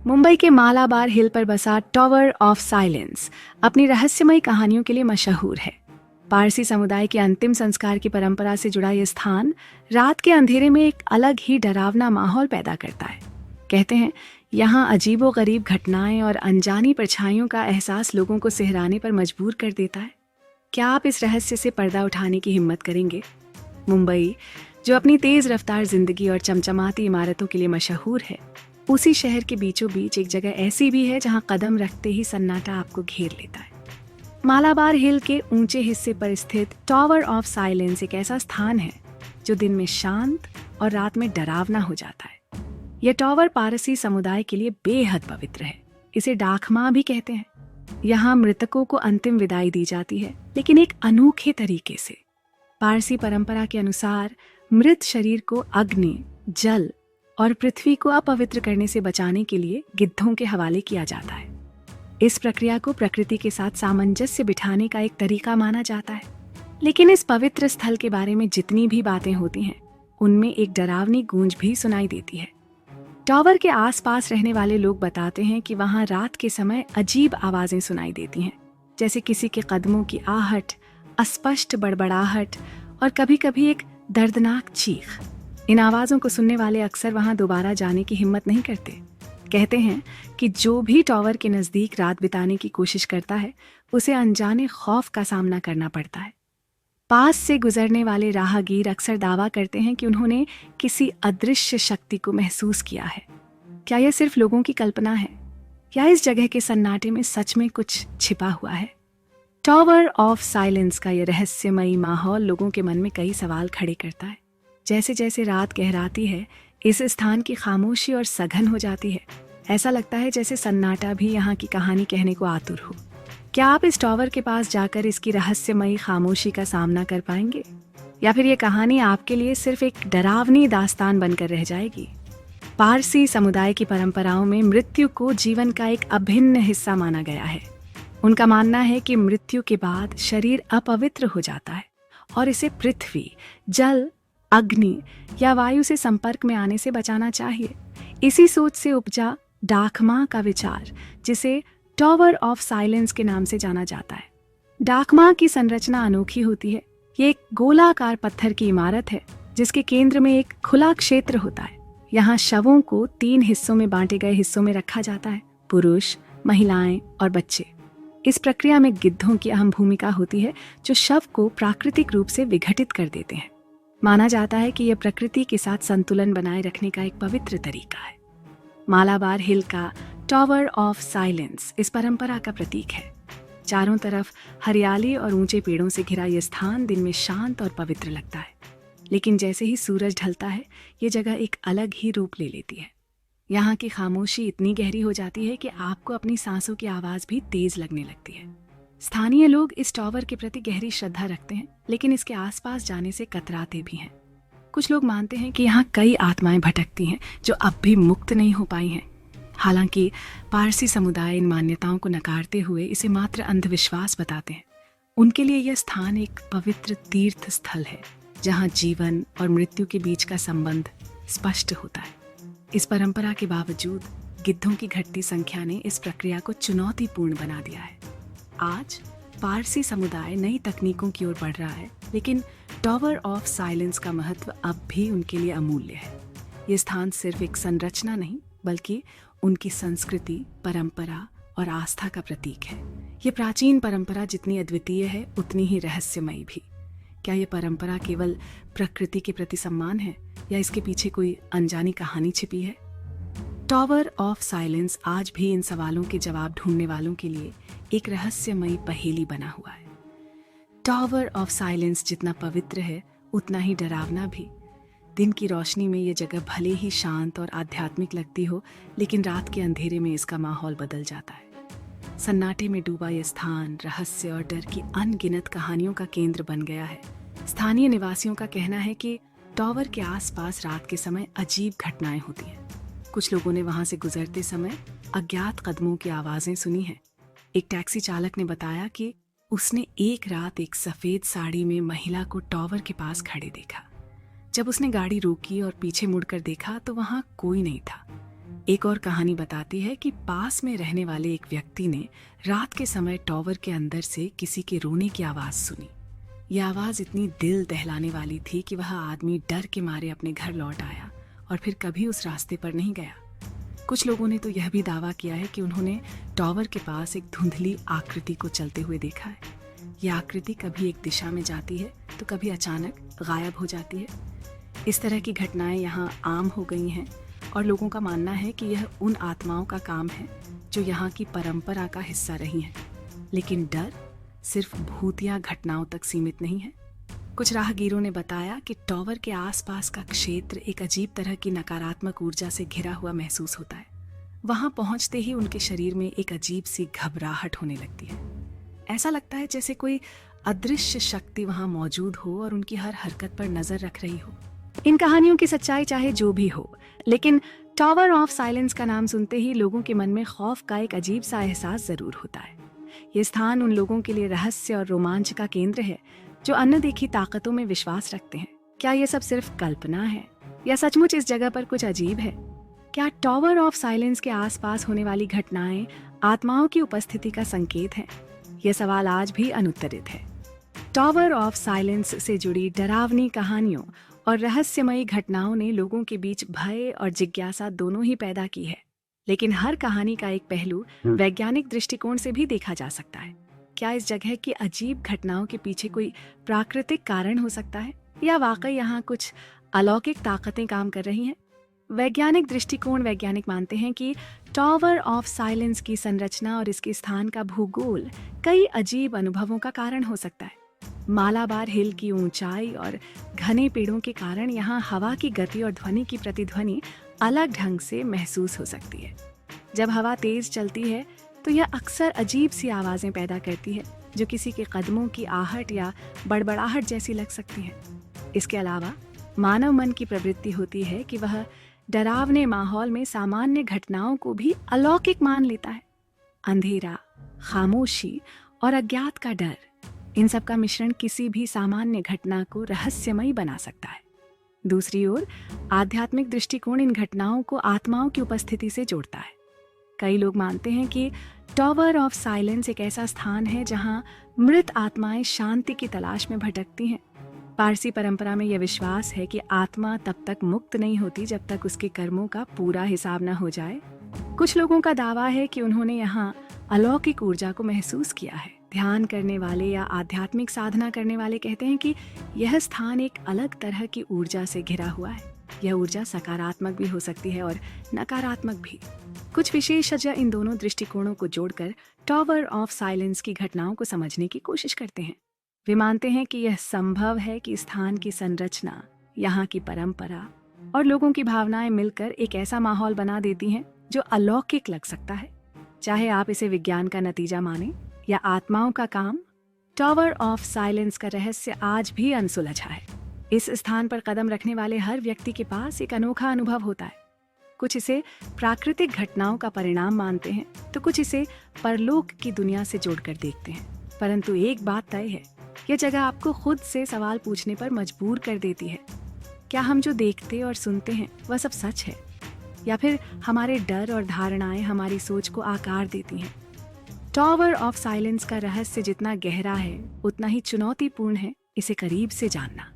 मुंबई के मालाबार हिल पर बसा टावर ऑफ साइलेंस अपनी रहस्यमयी कहानियों के लिए मशहूर है। पारसी समुदाय के अंतिम संस्कार की परंपरा से जुड़ा यह स्थान रात के अंधेरे में एक अलग ही डरावना माहौल पैदा करता है। कहते हैं यहाँ अजीबोगरीब घटनाएं और अनजानी परछाइयों का एहसास लोगों को सिहराने पर मजबूर कर देता है। क्या आप इस रहस्य से पर्दा उठाने की हिम्मत करेंगे? मुंबई, जो अपनी तेज रफ्तार जिंदगी और चमचमाती इमारतों के लिए मशहूर है, उसी शहर के बीचों बीच एक जगह ऐसी भी है जहां कदम रखते ही सन्नाटा आपको घेर लेता है। मालाबार हिल के ऊंचे हिस्से पर स्थित टावर ऑफ साइलेंस एक ऐसा स्थान है जो दिन में शांत और रात में डरावना हो जाता है। यह टावर पारसी समुदाय के लिए बेहद पवित्र है। इसे डाकमां भी कहते हैं। यहाँ मृतकों को अंतिम विदाई दी जाती है, लेकिन एक अनोखे तरीके से। पारसी परंपरा के अनुसार मृत शरीर को अग्नि, जल और पृथ्वी को अपवित्र करने से बचाने के लिए गिद्धों के हवाले किया जाता है। इस प्रक्रिया को प्रकृति के साथ सामंजस्य बिठाने का एक तरीका माना जाता है। लेकिन इस पवित्र स्थल के बारे में जितनी भी बातें होती हैं, उनमें एक डरावनी गूंज भी सुनाई देती है। टावर के आसपास रहने वाले लोग बताते हैं कि वहां रात के समय अजीब आवाजें सुनाई देती हैं, जैसे किसी के कदमों की आहट, अस्पष्ट बड़बड़ाहट और कभी-कभी एक दर्दनाक चीख। इन आवाजों को सुनने वाले अक्सर वहां दोबारा जाने की हिम्मत नहीं करते। कहते हैं कि जो भी टावर के नजदीक रात बिताने की कोशिश करता है, उसे अनजाने खौफ का सामना करना पड़ता है। पास से गुजरने वाले राहगीर अक्सर दावा करते हैं कि उन्होंने किसी अदृश्य शक्ति को महसूस किया है। क्या यह सिर्फ लोगों की कल्पना है, या इस जगह के सन्नाटे में सच में कुछ छिपा हुआ है? टावर ऑफ साइलेंस का यह रहस्यमयी माहौल लोगों के मन में कई सवाल खड़े करता है। जैसे जैसे रात गहराती है, इस स्थान की खामोशी और सघन हो जाती है। ऐसा लगता है जैसे सन्नाटा भी यहाँ की कहानी कहने को आतुर हो। क्या आप इस टावर के पास जाकर इसकी रहस्यमयी खामोशी का सामना कर पाएंगे, या फिर ये कहानी आपके लिए सिर्फ एक डरावनी दास्तान बनकर रह जाएगी? पारसी समुदाय की परंपराओं में मृत्यु को जीवन का एक अभिन्न हिस्सा माना गया है। उनका मानना है कि मृत्यु के बाद शरीर अपवित्र हो जाता है और इसे पृथ्वी, जल, अग्नि या वायु से संपर्क में आने से बचाना चाहिए। इसी सोच से उपजा डाकमां का विचार, जिसे टावर ऑफ साइलेंस के नाम से जाना जाता है। डाकमां की संरचना अनोखी होती है। ये एक गोलाकार पत्थर की इमारत है जिसके केंद्र में एक खुला क्षेत्र होता है। यहाँ शवों को 3 हिस्सों में बांटे गए हिस्सों में रखा जाता है: पुरुष, महिलाएं और बच्चे। इस प्रक्रिया में गिद्धों की अहम भूमिका होती है, जो शव को प्राकृतिक रूप से विघटित कर देते हैं। माना जाता है कि यह प्रकृति के साथ संतुलन बनाए रखने का एक पवित्र तरीका है। मालाबार हिल का टावर ऑफ साइलेंस इस परंपरा का प्रतीक है। चारों तरफ हरियाली और ऊंचे पेड़ों से घिरा यह स्थान दिन में शांत और पवित्र लगता है, लेकिन जैसे ही सूरज ढलता है, ये जगह एक अलग ही रूप ले लेती है। यहाँ की खामोशी इतनी गहरी हो जाती है कि आपको अपनी सांसों की आवाज भी तेज लगने लगती है। स्थानीय लोग इस टावर के प्रति गहरी श्रद्धा रखते हैं, लेकिन इसके आसपास जाने से कतराते भी हैं। कुछ लोग मानते हैं कि यहाँ कई आत्माएं भटकती हैं जो अब भी मुक्त नहीं हो पाई हैं। हालांकि पारसी समुदाय इन मान्यताओं को नकारते हुए इसे मात्र अंधविश्वास बताते हैं। उनके लिए यह स्थान एक पवित्र तीर्थ स्थल है, जहाँ जीवन और मृत्यु के बीच का संबंध स्पष्ट होता है। इस परंपरा के बावजूद गिद्धों की घटती संख्या ने इस प्रक्रिया को चुनौतीपूर्ण बना दिया है। आज पारसी समुदाय नई तकनीकों की ओर बढ़ रहा है, लेकिन टावर ऑफ साइलेंस का महत्व अब भी उनके लिए अमूल्य है। ये स्थान सिर्फ एक संरचना नहीं, बल्कि उनकी संस्कृति, परंपरा और आस्था का प्रतीक है। ये प्राचीन परंपरा जितनी अद्वितीय है, उतनी ही रहस्यमयी भी। क्या ये परंपरा केवल प्रकृति के प्रति सम्मान है, या इसके पीछे कोई अनजानी कहानी छिपी है? टावर ऑफ साइलेंस आज भी इन सवालों के जवाब ढूंढने वालों के लिए एक रहस्यमयी पहेली बना हुआ है। टावर ऑफ साइलेंस जितना पवित्र है, उतना ही डरावना भी। दिन की रोशनी में ये जगह भले ही शांत और आध्यात्मिक लगती हो, लेकिन रात के अंधेरे में इसका माहौल बदल जाता है। सन्नाटे में डूबा यह स्थान रहस्य और डर की अनगिनत कहानियों का केंद्र बन गया है। स्थानीय निवासियों का कहना है कि टावर के आसपास रात के समय अजीब घटनाएं होती हैं। कुछ लोगों ने वहां से गुजरते समय अज्ञात कदमों की आवाजें सुनी हैं। एक टैक्सी चालक ने बताया कि उसने एक रात एक सफेद साड़ी में महिला को टावर के पास खड़े देखा। जब उसने गाड़ी रोकी और पीछे मुड़कर देखा तो वहां कोई नहीं था। एक और कहानी बताती है कि पास में रहने वाले एक व्यक्ति ने रात के समय टॉवर के अंदर से किसी के रोने की आवाज सुनी। यह आवाज इतनी दिल दहलाने वाली थी कि वह आदमी डर के मारे अपने घर लौट आया और फिर कभी उस रास्ते पर नहीं गया। कुछ लोगों ने तो यह भी दावा किया है कि उन्होंने टॉवर के पास एक धुंधली आकृति को चलते हुए देखा है। यह आकृति कभी एक दिशा में जाती है तो कभी अचानक गायब हो जाती है। इस तरह की घटनाएं यहाँ आम हो गई हैं और लोगों का मानना है कि यह उन आत्माओं का काम है जो यहाँ की परंपरा का हिस्सा रही हैं। लेकिन डर सिर्फ भूतिया घटनाओं तक सीमित नहीं है। कुछ राहगीरों ने बताया कि टॉवर के आसपास का क्षेत्र एक अजीब तरह की नकारात्मक ऊर्जा से घिरा हुआ महसूस होता है। वहां पहुंचते ही उनके शरीर में एक अजीब सी घबराहट होने लगती है। ऐसा लगता है जैसे कोई अदृश्य शक्ति वहां मौजूद हो और उनकी हर हरकत पर नजर रख रही हो। इन कहानियों की सच्चाई चाहे जो भी हो, लेकिन टॉवर ऑफ साइलेंस का नाम सुनते ही लोगों के मन में खौफ का एक अजीब सा एहसास जरूर होता है। ये स्थान उन लोगों के लिए रहस्य और रोमांच का केंद्र है जो अनदेखी ताकतों में विश्वास रखते हैं। क्या ये सब सिर्फ कल्पना है या सचमुच इस जगह पर कुछ अजीब है? क्या टॉवर ऑफ साइलेंस के आसपास होने वाली घटनाएं आत्माओं की उपस्थिति का संकेत हैं? ये सवाल आज भी अनुत्तरित है। टॉवर ऑफ साइलेंस से जुड़ी डरावनी कहानियों और रहस्यमयी घटनाओं ने लोगों के बीच भय और जिज्ञासा दोनों ही पैदा की है। लेकिन हर कहानी का एक पहलू वैज्ञानिक दृष्टिकोण से भी देखा जा सकता है। क्या इस जगह की अजीब घटनाओं के पीछे कोई प्राकृतिक कारण हो सकता है या वाकई यहाँ कुछ अलौकिक ताकतें काम कर रही हैं? वैज्ञानिक दृष्टिकोण वैज्ञानिक मानते हैं कि टॉवर ऑफ साइलेंस की संरचना और इसके स्थान का भूगोल कई अजीब अनुभवों का कारण हो सकता है। मालाबार हिल की ऊंचाई और घने पेड़ों के कारण यहाँ हवा की गति और ध्वनि की प्रतिध्वनि अलग ढंग से महसूस हो सकती है। जब हवा तेज चलती है तो यह अक्सर अजीब सी आवाजें पैदा करती है जो किसी के कदमों की आहट या बड़बड़ाहट जैसी लग सकती है। इसके अलावा मानव मन की प्रवृत्ति होती है कि वह डरावने माहौल में सामान्य घटनाओं को भी अलौकिक मान लेता है। अंधेरा, खामोशी और अज्ञात का डर, इन सब का मिश्रण किसी भी सामान्य घटना को रहस्यमयी बना सकता है। दूसरी ओर आध्यात्मिक दृष्टिकोण इन घटनाओं को आत्माओं की उपस्थिति से जोड़ता है। कई लोग मानते हैं कि टॉवर ऑफ साइलेंस एक ऐसा स्थान है जहां मृत आत्माएं शांति की तलाश में भटकती हैं। पारसी परंपरा में यह विश्वास है कि आत्मा तब तक मुक्त नहीं होती जब तक उसके कर्मों का पूरा हिसाब न हो जाए। कुछ लोगों का दावा है कि उन्होंने यहाँ अलौकिक ऊर्जा को महसूस किया है। ध्यान करने वाले या आध्यात्मिक साधना करने वाले कहते हैं कि यह स्थान एक अलग तरह की ऊर्जा से घिरा हुआ है। यह ऊर्जा सकारात्मक भी हो सकती है और नकारात्मक भी। कुछ विशेषज्ञ इन दोनों दृष्टिकोणों को जोड़कर टॉवर ऑफ साइलेंस की घटनाओं को समझने की कोशिश करते हैं। वे मानते हैं कि यह संभव है कि स्थान की संरचना, यहाँ की परंपरा और लोगों की भावनाएं मिलकर एक ऐसा माहौल बना देती हैं जो अलौकिक लग सकता है। चाहे आप इसे विज्ञान का नतीजा माने या आत्माओं का काम, टॉवर ऑफ साइलेंस का रहस्य आज भी अनसुलझा है। इस स्थान पर कदम रखने वाले हर व्यक्ति के पास एक अनोखा अनुभव होता है। कुछ इसे प्राकृतिक घटनाओं का परिणाम मानते हैं तो कुछ इसे परलोक की दुनिया से जोड़कर देखते हैं। परंतु एक बात तय है, यह जगह आपको खुद से सवाल पूछने पर मजबूर कर देती है। क्या हम जो देखते और सुनते हैं वह सब सच है या फिर हमारे डर और धारणाएं हमारी सोच को आकार देती हैं? टॉवर ऑफ साइलेंस का रहस्य जितना गहरा है उतना ही चुनौतीपूर्ण है इसे करीब से जानना।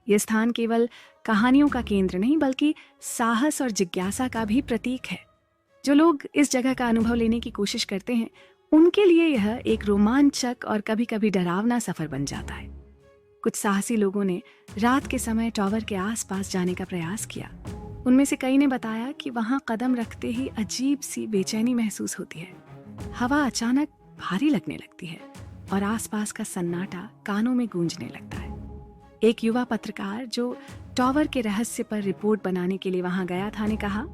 यह स्थान केवल कहानियों का केंद्र नहीं बल्कि साहस और जिज्ञासा का भी प्रतीक है। जो लोग इस जगह का अनुभव लेने की कोशिश करते हैं उनके लिए यह एक रोमांचक और कभी कभी डरावना सफर बन जाता है। कुछ साहसी लोगों ने रात के समय टॉवर के आसपास जाने का प्रयास किया। उनमें से कई ने बताया कि वहां कदम रखते ही अजीब सी बेचैनी महसूस होती है। हवा अचानक भारी लगने लगती है और आसपास का सन्नाटा कानों में गूंजने लगता है। एक युवा पत्रकार जो टॉवर के रहस्य पर रिपोर्ट बनाने के लिए वहां गया था ने कहा,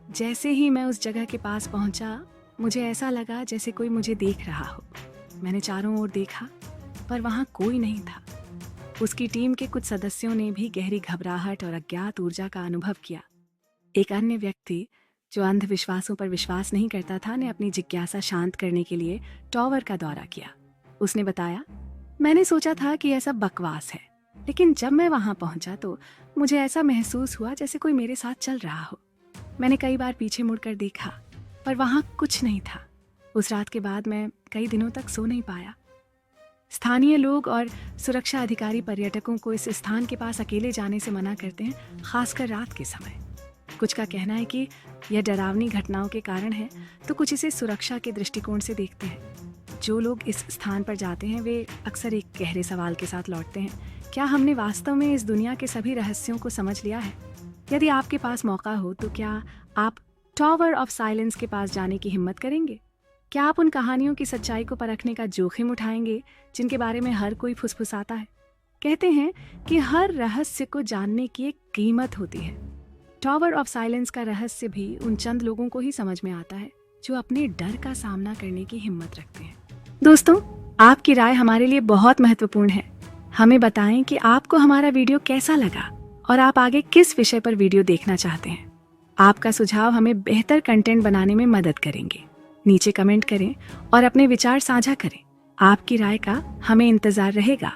जैसे ही मैं उस जगह के पास पहुंचा मुझे ऐसा लगा जैसे कोई मुझे देख रहा हो। मैंने चारों ओर देखा पर वहां कोई नहीं था। उसकी टीम के कुछ सदस्यों ने भी गहरी घबराहट और अज्ञात ऊर्जा का अनुभव किया। एक अन्य व्यक्ति जो अंधविश्वासों पर विश्वास नहीं करता था ने अपनी जिज्ञासा शांत करने के लिए टॉवर का दौरा किया। उसने बताया, मैंने सोचा था कि यह सब बकवास है, लेकिन जब मैं वहां पहुंचा तो मुझे ऐसा महसूस हुआ जैसे कोई मेरे साथ चल रहा हो। मैंने कई बार पीछे मुड़कर देखा, पर वहां कुछ नहीं था। उस रात के बाद मैं कई दिनों तक सो नहीं पाया। स्थानीय लोग और सुरक्षा अधिकारी पर्यटकों को इस स्थान के पास अकेले जाने से मना करते हैं, खासकर रात के समय। कुछ का कहना है कि यह डरावनी घटनाओं के कारण है, तो कुछ इसे सुरक्षा के दृष्टिकोण से देखते हैं। जो लोग इस स्थान पर जाते हैं वे अक्सर एक गहरे सवाल के साथ लौटते हैं, क्या हमने वास्तव में इस दुनिया के सभी रहस्यों को समझ लिया है? यदि आपके पास मौका हो तो क्या आप टॉवर ऑफ साइलेंस के पास जाने की हिम्मत करेंगे? क्या आप उन कहानियों की सच्चाई को परखने का जोखिम उठाएंगे जिनके बारे में हर कोई फुसफुसाता है? कहते हैं कि हर रहस्य को जानने की एक कीमत होती है। टॉवर ऑफ साइलेंस का रहस्य भी उन चंद लोगों को ही समझ में आता है जो अपने डर का सामना करने की हिम्मत रखते हैं। दोस्तों, आपकी राय हमारे लिए बहुत महत्वपूर्ण है। हमें बताएं कि आपको हमारा वीडियो कैसा लगा और आप आगे किस विषय पर वीडियो देखना चाहते हैं। आपका सुझाव हमें बेहतर कंटेंट बनाने में मदद करेंगे। नीचे कमेंट करें और अपने विचार साझा करें। आपकी राय का हमें इंतजार रहेगा।